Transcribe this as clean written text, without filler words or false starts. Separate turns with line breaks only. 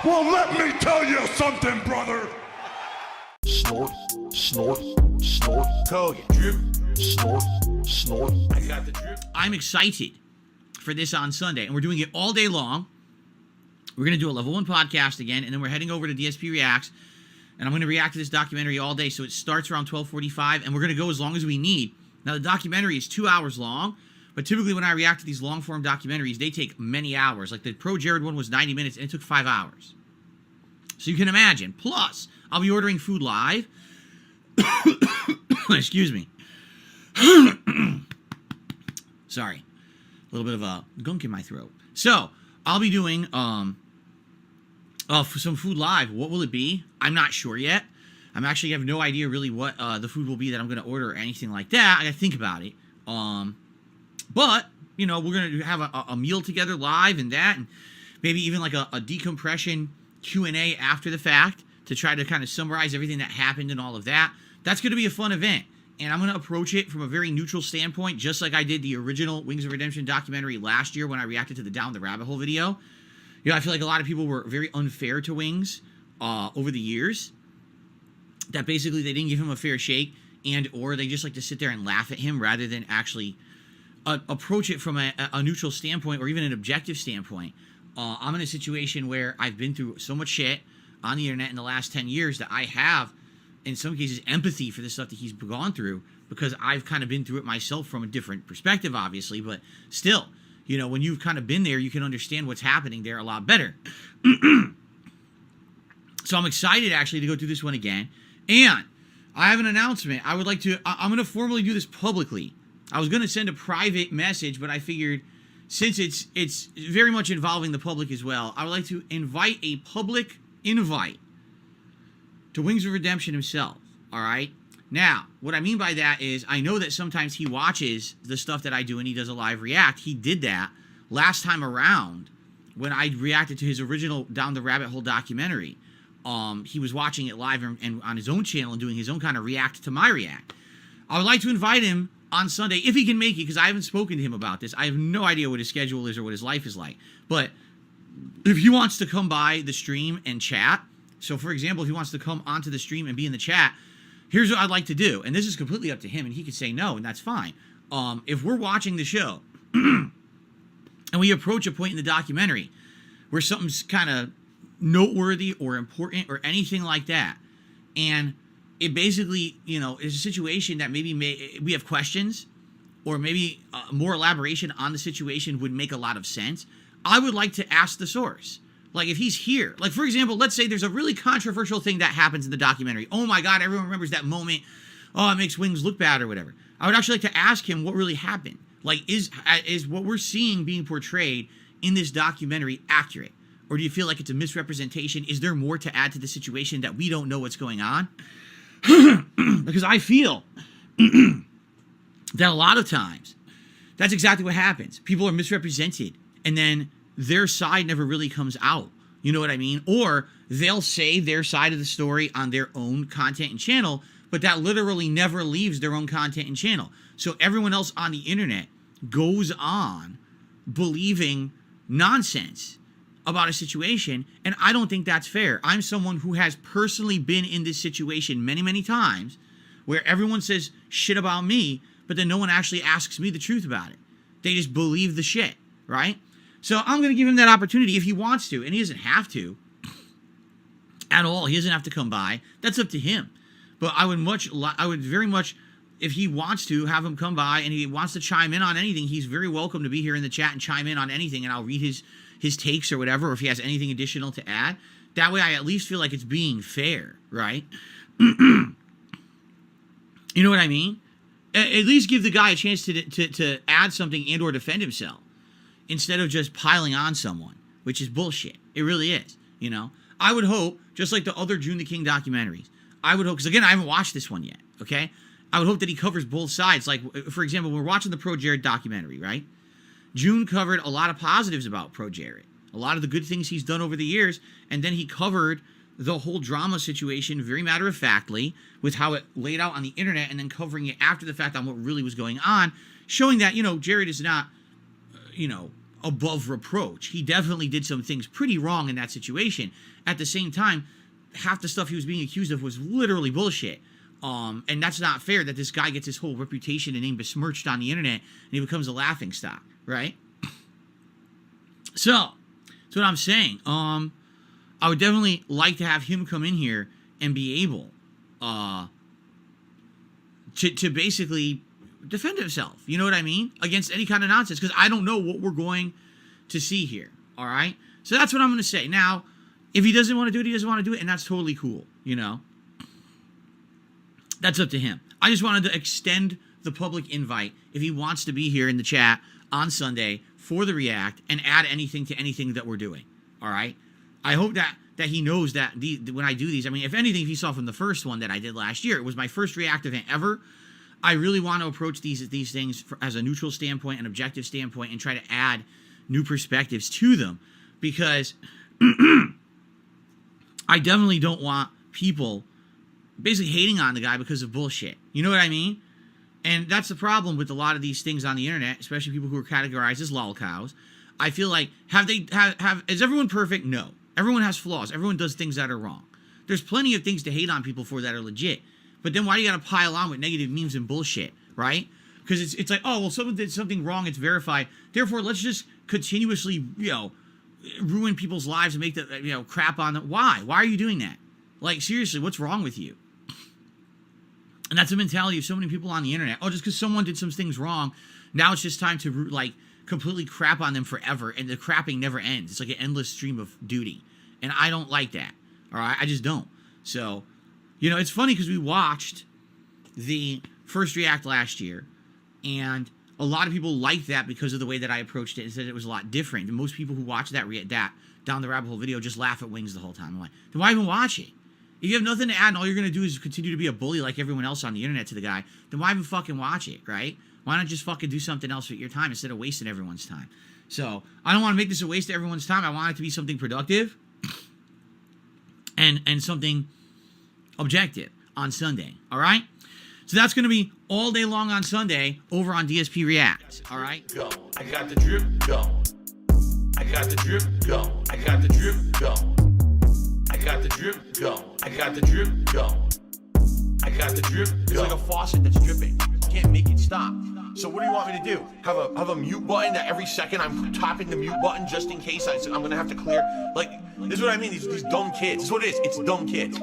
Well, let me tell you something, brother.
Snort, snort, snort.
Kogan. Drip.
Snort, snort.
I got the drip.
I'm excited for this on Sunday, and we're doing it all day long. We're going to do a Level 1 podcast again, and then we're heading over to DSP Reacts, and I'm going to react to this documentary all day. So it starts around 12:45, and we're going to go as long as we need. Now, the documentary is 2 hours long, but typically when I react to these long-form documentaries, they take many hours. Like the Pro Jared one was 90 minutes, and it took 5 hours. So you can imagine. Plus, I'll be ordering food live. Excuse me. Sorry. A little bit of a gunk in my throat. So, I'll be doing some food live. What will it be? I'm not sure yet. I'm actually have no idea really what the food will be that I'm going to order or anything like that. I got to think about it. But, you know, we're going to have a meal together live and that, and maybe even like a decompression Q&A after the fact to try to kind of summarize everything that happened and all of that. That's going to be a fun event. And I'm going to approach it from a very neutral standpoint, just like I did the original Wings of Redemption documentary last year when I reacted to the Down the Rabbit Hole video. You know, I feel like a lot of people were very unfair to Wings over the years. That basically they didn't give him a fair shake, and or they just like to sit there and laugh at him rather than actually approach it from a neutral standpoint or even an objective standpoint. I'm in a situation where I've been through so much shit on the internet in the last 10 years that I have, in some cases, empathy for the stuff that he's gone through, because I've kind of been through it myself from a different perspective, obviously, but still, you know, when you've kind of been there, you can understand what's happening there a lot better. So I'm excited, actually, to go through this one again, and I have an announcement. I'm going to formally do this publicly. I was going to send a private message, but I figured since it's very much involving the public as well, I would like to invite a public invite to Wings of Redemption himself, all right? Now, what I mean by that is I know that sometimes he watches the stuff that I do and he does a live react. He did that last time around when I reacted to his original Down the Rabbit Hole documentary. He was watching it live and on his own channel and doing his own kind of react to my react. I would like to invite him on Sunday, if he can make it, because I haven't spoken to him about this. I have no idea what his schedule is or what his life is like. But if he wants to come by the stream and chat, so for example, if he wants to come onto the stream and be in the chat, here's what I'd like to do. And this is completely up to him, and he could say no, and that's fine. If we're watching the show and we approach a point in the documentary where something's kind of noteworthy or important or anything like that, and it basically, you know, is a situation that maybe we have questions, or maybe more elaboration on the situation would make a lot of sense, I would like to ask the source. Like, if he's here, like, for example, let's say there's a really controversial thing that happens in the documentary. Oh my God, everyone remembers that moment. Oh, it makes Wings look bad or whatever. I would actually like to ask him what really happened. Like, is what we're seeing being portrayed in this documentary accurate? Or do you feel like it's a misrepresentation? Is there more to add to the situation that we don't know what's going on? Because I feel that a lot of times, that's exactly what happens. People are misrepresented, and then their side never really comes out. You know what I mean? Or they'll say their side of the story on their own content and channel, but that literally never leaves their own content and channel. So everyone else on the internet goes on believing nonsense about a situation, and I don't think that's fair. I'm someone who has personally been in this situation many, many times where everyone says shit about me, but then no one actually asks me the truth about it. They just believe the shit, right? So I'm going to give him that opportunity if he wants to, and he doesn't have to at all. He doesn't have to come by. That's up to him. But I would very much, if he wants to, have him come by, and he wants to chime in on anything, he's very welcome to be here in the chat and chime in on anything, and I'll read his takes or whatever, or if he has anything additional to add. That way I at least feel like it's being fair, right? You know what I mean? At least give the guy a chance to add something and or defend himself, instead of just piling on someone, which is bullshit. It really is, you know? I would hope, just like the other June the King documentaries, I would hope, because again, I haven't watched this one yet, okay? I would hope that he covers both sides. Like, for example, we're watching the Pro Jared documentary, right? June covered a lot of positives about Pro Jared, a lot of the good things he's done over the years, and then he covered the whole drama situation very matter-of-factly with how it laid out on the internet, and then covering it after the fact on what really was going on, showing that, you know, Jared is not, you know, above reproach. He definitely did some things pretty wrong in that situation. At the same time, half the stuff he was being accused of was literally bullshit. And that's not fair that this guy gets his whole reputation and name besmirched on the internet and he becomes a laughingstock, right? So, that's what I'm saying. I would definitely like to have him come in here and be able to basically defend himself. You know what I mean? Against any kind of nonsense. Because I don't know what we're going to see here. All right? So that's what I'm going to say. Now, if he doesn't want to do it, he doesn't want to do it. And that's totally cool. You know? That's up to him. I just wanted to extend the public invite if he wants to be here in the chat on Sunday for the React and add anything to anything that we're doing. All right? I hope that he knows that when I do these, I mean, if anything, if you saw from the first one that I did last year, it was my first React event ever. I really want to approach these things as a neutral standpoint, an objective standpoint, and try to add new perspectives to them, because I definitely don't want people basically hating on the guy because of bullshit. You know what I mean? And that's the problem with a lot of these things on the internet, especially people who are categorized as lolcows. I feel like, is everyone perfect? No. Everyone has flaws. Everyone does things that are wrong. There's plenty of things to hate on people for that are legit. But then why do you got to pile on with negative memes and bullshit, right? Because it's like, oh, well, someone did something wrong. It's verified. Therefore, let's just continuously, ruin people's lives and make the, crap on them. Why? Why are you doing that? Like, seriously, what's wrong with you? And that's the mentality of so many people on the internet. Oh, just because someone did some things wrong, now it's just time to, completely crap on them forever, and the crapping never ends. It's like an endless stream of duty. And I don't like that. All right? I just don't. So, it's funny because we watched the first React last year, and a lot of people liked that because of the way that I approached it and said it was a lot different. And most people who watch that down the rabbit hole video just laugh at Wings the whole time. I'm like, then why even watch it? If you have nothing to add and all you're going to do is continue to be a bully like everyone else on the internet to the guy, then why even fucking watch it, right? Why not just fucking do something else with your time instead of wasting everyone's time? So, I don't want to make this a waste of everyone's time. I want it to be something productive and something objective on Sunday, all right? So that's going to be all day long on Sunday over on DSP React, all right?
Go. I got the drip, go. I got the drip, go. I got the drip, go. I got the drip, go. I got the drip, go. I got the drip, go. It's like a faucet that's dripping. You can't make it stop. So what do you want me to do? Have a mute button that every second I'm tapping the mute button just in case I'm gonna have to clear? Like, this is what I mean, these dumb kids. This is what it is, it's dumb kids.